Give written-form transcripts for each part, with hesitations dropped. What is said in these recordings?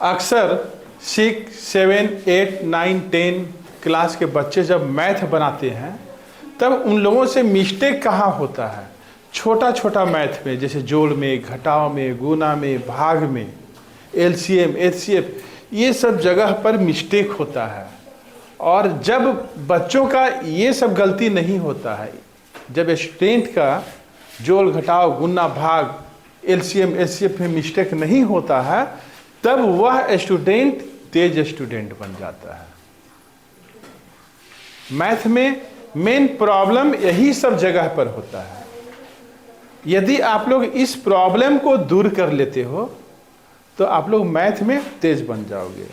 अक्सर 6, 7, 8, 9, 10 क्लास के बच्चे जब मैथ बनाते हैं तब उन लोगों से मिस्टेक कहाँ होता है? छोटा छोटा मैथ में, जैसे जोड़ में, घटाव में, गुना में, भाग में, एलसीएम, एचसीएफ, ये सब जगह पर मिस्टेक होता है। और जब बच्चों का ये सब गलती नहीं होता है, जब स्टूडेंट का जोड़, घटाव, गुना, भाग, एलसीएम, एचसीएफ में मिस्टेक नहीं होता है, तब वह स्टूडेंट तेज स्टूडेंट बन जाता है। मैथ में मेन प्रॉब्लम यही सब जगह पर होता है। यदि आप लोग इस प्रॉब्लम को दूर कर लेते हो तो आप लोग मैथ में तेज बन जाओगे।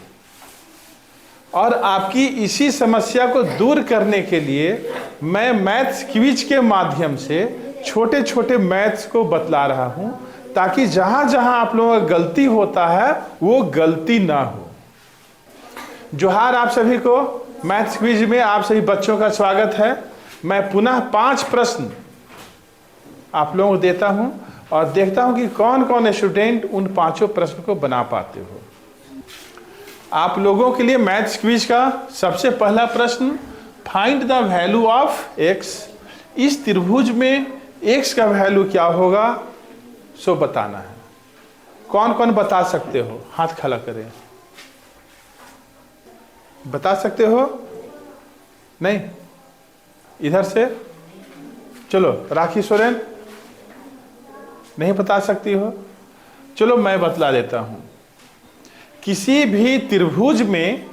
और आपकी इसी समस्या को दूर करने के लिए मैं मैथ्स क्विज के माध्यम से छोटे छोटे मैथ्स को बतला रहा हूं, ताकि जहां जहां आप लोगों का गलती होता है वो गलती ना हो। जोहार आप सभी को, मैथ्स क्विज में आप सभी बच्चों का स्वागत है। मैं पुनः 5 प्रश्न आप लोगों को देता हूं और देखता हूं कि कौन कौन स्टूडेंट उन 5 प्रश्न को बना पाते हो। आप लोगों के लिए मैथ्स क्विज का सबसे पहला प्रश्न, find the value of x. इस त्रिभुज में एक्स का वैल्यू क्या होगा सो बताना है। कौन कौन बता सकते हो? हाथ खड़ा करें। बता सकते हो? नहीं? इधर से चलो। राखी सोरेन, नहीं बता सकती हो? चलो मैं बतला देता हूं। किसी भी त्रिभुज में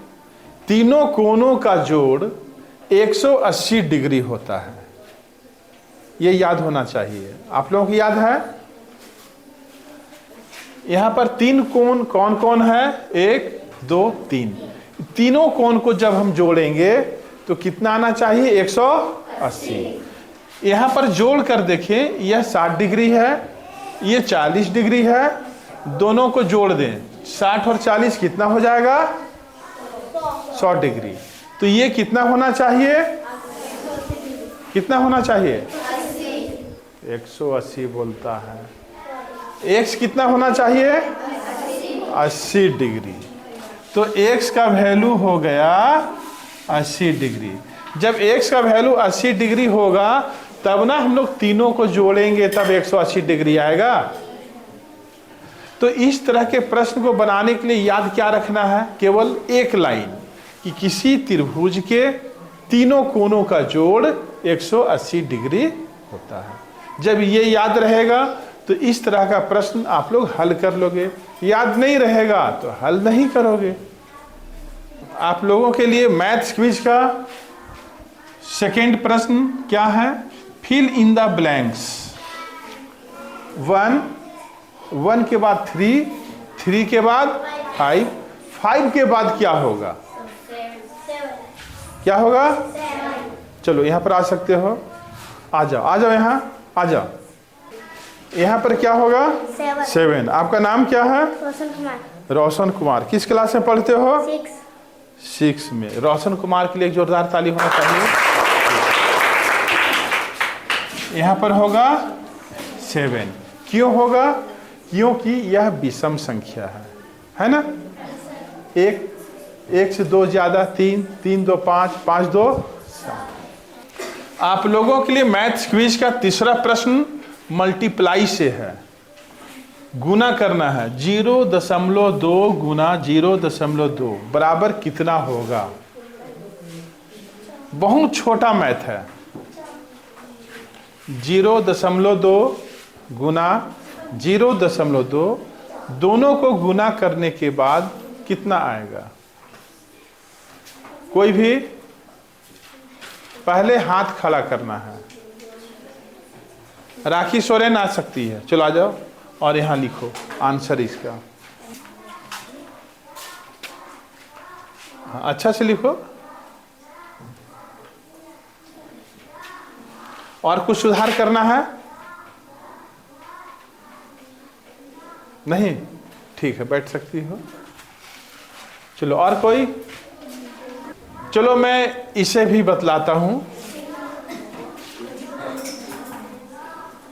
तीनों कोनों का जोड़ 180 डिग्री होता है। ये याद होना चाहिए। आप लोगों को याद है? यहां पर 3 कोण कौन कौन है? 1, 2, 3। तीनों कोण को जब हम जोड़ेंगे तो कितना आना चाहिए? 180। यहां पर जोड़ कर देखें, यह 60 डिग्री है, ये 40 डिग्री है। दोनों को जोड़ दें, 60 और 40 कितना हो जाएगा? 100 डिग्री। तो ये कितना होना चाहिए? कितना होना चाहिए? 180 बोलता है। एक्स कितना होना चाहिए? 80 डिग्री। तो एक्स का वैल्यू हो गया 80 डिग्री। जब एक्स का वैल्यू 80 डिग्री होगा तब ना हम लोग तीनों को जोड़ेंगे, तब 180 डिग्री आएगा। तो इस तरह के प्रश्न को बनाने के लिए याद क्या रखना है? केवल एक लाइन कि किसी त्रिभुज के तीनों कोनों का जोड़ 180 डिग्री होता है। जब ये याद रहेगा तो इस तरह का प्रश्न आप लोग हल कर लोगे। याद नहीं रहेगा तो हल नहीं करोगे। आप लोगों के लिए मैथ्स क्विज का सेकंड प्रश्न क्या है? Fill in the blanks. 1 के बाद 3 के बाद 5 के बाद क्या होगा? क्या होगा? चलो यहां पर आ सकते हो। आ जाओ यहां आ जाओ। यहां पर क्या होगा? 7। आपका नाम क्या है? रोशन कुमार। रोशन कुमार। किस क्लास में पढ़ते हो? 6 में। रोशन कुमार के लिए एक जोरदार ताली होना चाहिए। यहां पर होगा 7। क्यों होगा? क्योंकि यह विषम संख्या है ना? 1 से 2 ज्यादा 3, 3 2 5, 5 2 7। आप लोगों के लिए मैथ्स क्विज का तीसरा प्रश्न मल्टीप्लाई से है। गुना करना है। 0.2 गुना 0.2 बराबर कितना होगा? बहुत छोटा मैथ है। 0.2 गुना 0.2, दोनों को गुना करने के बाद कितना आएगा? कोई भी? पहले हाथ खड़ा करना है। राखी सोरेन आ सकती है। चलो आ जाओ और यहां लिखो आंसर इसका। अच्छा से लिखो। और कुछ सुधार करना है? नहीं? ठीक है, बैठ सकती हो। चलो और कोई? चलो मैं इसे भी बतलाता हूं।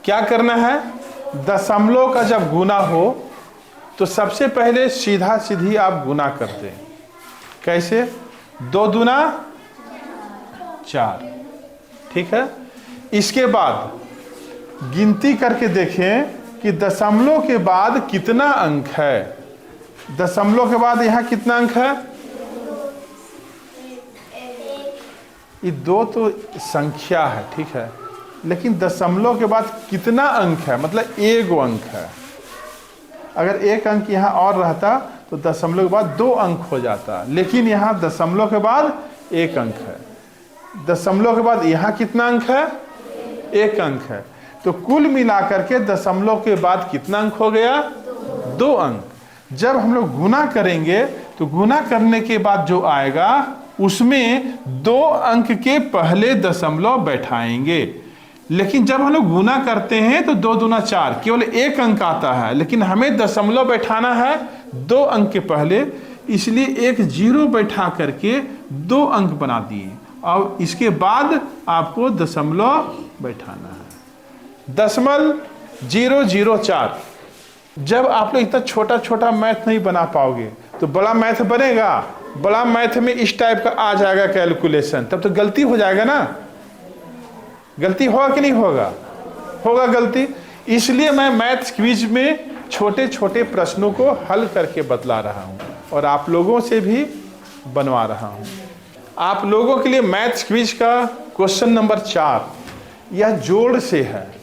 क्या करना है? दशमलव का जब गुना हो तो सबसे पहले सीधा सीधी आप गुना करते हैं। कैसे? 2 दूना 4, ठीक है। इसके बाद गिनती करके देखें कि दशमलव के बाद कितना अंक है। दशमलव के बाद यहाँ कितना अंक है? ये 2 तो संख्या है, ठीक है, लेकिन दशमलव के बाद कितना अंक है, मतलब 1 अंक है। अगर 1 अंक यहाँ और रहता तो दशमलव के बाद 2 अंक हो जाता, लेकिन यहाँ दशमलव के बाद 1 अंक है। दशमलव के बाद यहाँ कितना अंक है? 1 अंक है। तो कुल मिलाकर के दशमलव के बाद कितना अंक हो गया? 2 अंक। जब हम लोग गुना करेंगे तो गुना करने के बाद जो आएगा उसमें 2 अंक के पहले दशमलव बैठाएंगे। लेकिन जब हम लोग गुना करते हैं तो 2 दूना 4, केवल 1 अंक आता है, लेकिन हमें दशमलव बैठाना है 2 अंक के पहले, इसलिए एक 0 बैठा करके 2 अंक बना दिए और इसके बाद आपको दशमलव बैठाना है। 0.004। जब आप लोग इतना छोटा छोटा मैथ नहीं बना पाओगे तो बड़ा मैथ बनेगा। बड़ा मैथ में इस टाइप का आ जाएगा कैलकुलेशन, तब तो गलती हो जाएगा ना। गलती होगा कि नहीं होगा? होगा गलती। इसलिए मैं मैथ क्विज में छोटे छोटे प्रश्नों को हल करके बतला रहा हूं और आप लोगों से भी बनवा रहा हूं। आप लोगों के लिए मैथ क्विज का क्वेश्चन नंबर 4 यह जोड़ से है।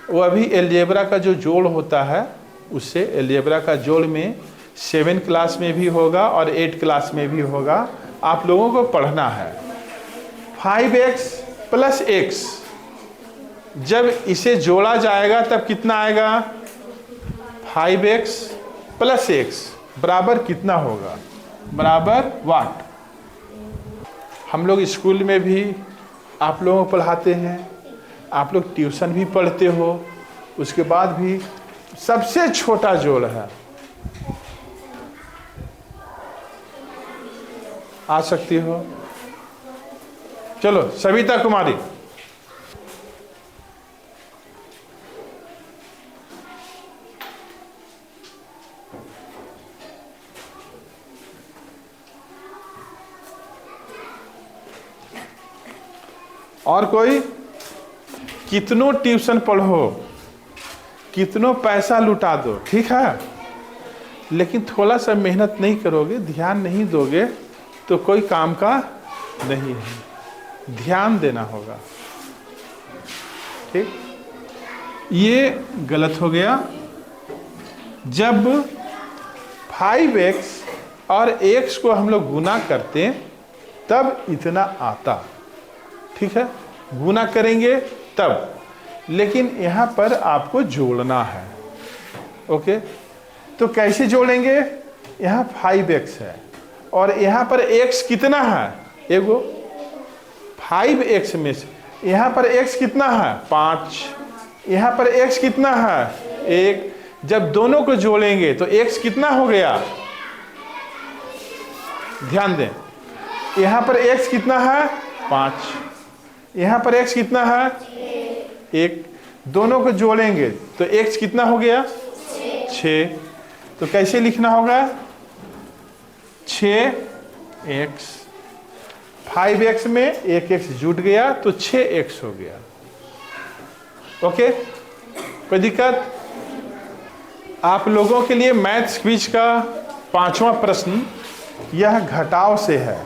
वो अभी अलजेब्रा का जो जोड़ होता है उससे, अलजेब्रा का जोड़ में 7 क्लास में भी होगा और 8 क्लास में भी होगा। आप लोगों को पढ़ना है। 5x + x जब इसे जोड़ा जाएगा तब कितना आएगा? 5x + x बराबर कितना होगा? बराबर वाट। हम लोग स्कूल में भी आप लोगों को पढ़ाते हैं, आप लोग ट्यूशन भी पढ़ते हो, उसके बाद भी सबसे छोटा जोड़ है। आ सकती हो? चलो सविता कुमारी। और कोई? कितनों ट्यूशन पढ़ो, कितनों पैसा लुटा दो, ठीक है, लेकिन थोड़ा सा मेहनत नहीं करोगे, ध्यान नहीं दोगे तो कोई काम का नहीं है। ध्यान देना होगा, ठीक। ये गलत हो गया। जब 5x और x को हम लोग गुना करते तब इतना आता, ठीक है, गुना करेंगे तब, लेकिन यहाँ पर आपको जोड़ना है। ओके, तो कैसे जोड़ेंगे? यहाँ 5x है और यहाँ पर x कितना है? एगो 5x में से यहाँ पर x कितना है? 5। यहाँ पर x कितना है? 1। जब दोनों को जोड़ेंगे तो x कितना हो गया? ध्यान दें, यहाँ पर x कितना है? 5। यहाँ पर x कितना है? 1। दोनों को जोड़ेंगे तो x कितना हो गया? 6। तो कैसे लिखना होगा? 6x। 5x में 1x जुट गया तो 6x हो गया। ओके, कोई दिक्कत? आप लोगों के लिए मैथ्स क्विज का 5वां प्रश्न यह घटाव से है,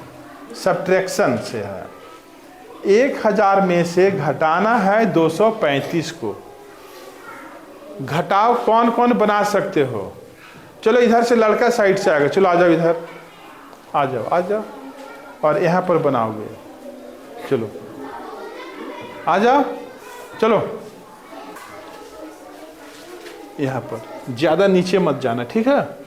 सब्ट्रैक्शन से है। 1000 में से घटाना है 235 को। घटाव कौन कौन बना सकते हो? चलो इधर से लड़का साइड से आएगा, चलो आ जाओ, इधर आ जाओ, आ जाओ, और यहाँ पर बनाओगे। चलो आ जाओ, चलो यहाँ पर, ज़्यादा नीचे मत जाना, ठीक है।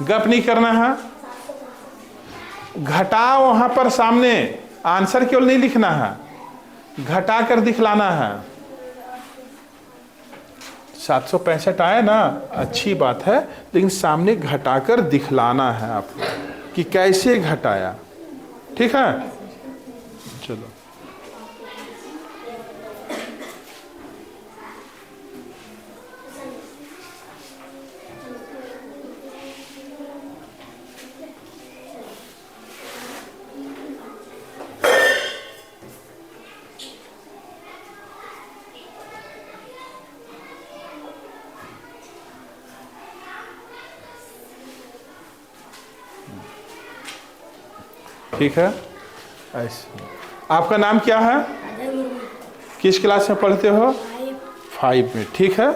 गप नहीं करना है। घटाओ वहां पर सामने, आंसर केवल नहीं लिखना है, घटा कर दिखलाना है। 765 आया ना, अच्छी बात है, लेकिन सामने घटाकर दिखलाना है आपको कि कैसे घटाया, ठीक है। चलो ठीक है, ऐसे। आपका नाम क्या है? किस क्लास में पढ़ते हो? 5 में, ठीक है।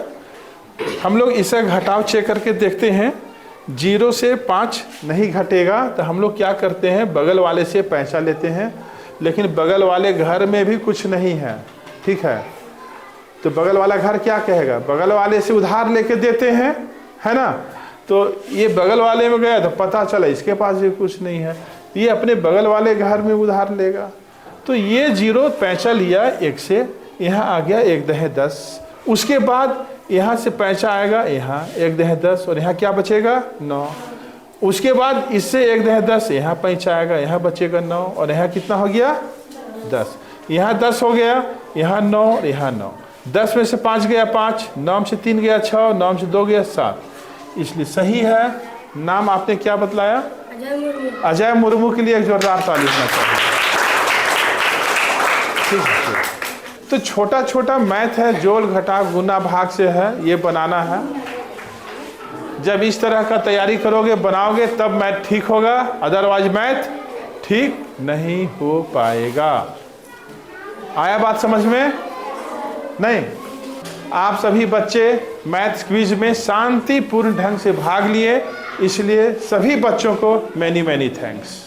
हम लोग इसे घटाव चेक करके देखते हैं। 0 से 5 नहीं घटेगा तो हम लोग क्या करते हैं, बगल वाले से पैसा लेते हैं, लेकिन बगल वाले घर में भी कुछ नहीं है, ठीक है। तो बगल वाला घर क्या कहेगा, बगल वाले से उधार लेके देते हैं, है ना। तो ये बगल वाले में गया तो पता चला इसके पास भी कुछ नहीं है, ये अपने बगल वाले घर में उधार लेगा। तो ये 0 पैसा लिया 1 से, यहाँ आ गया 1 दहे 10। उसके बाद यहाँ से पैसा आएगा, यहाँ 1 दहे 10 और यहाँ क्या बचेगा 9। उसके बाद इससे 1 दहे 10, यहाँ पैसा आएगा, यहाँ बचेगा 9 और यहाँ कितना हो गया 10। यहाँ 10 हो गया, यहाँ 9 और यहाँ 9। 10 में से 5 गया 5, 9 में से 3 गया 6, 9 में से 2 गया 7, इसलिए सही है। नाम आपने क्या बतलाया? अजय मुर्मू के लिए एक जोरदार ताली होना चाहिए। ठीक है, तो छोटा छोटा मैथ है, जोड़ घटाव गुना भाग से है, ये बनाना है। जब इस तरह का तैयारी करोगे, बनाओगे, तब मैथ ठीक होगा, अदरवाइज मैथ ठीक नहीं हो पाएगा। आया बात समझ में? नहीं। आप सभी बच्चे मैथ क्विज में शांतिपूर्ण ढंग से भाग लिए, इसलिए सभी बच्चों को मैनी मैनी थैंक्स।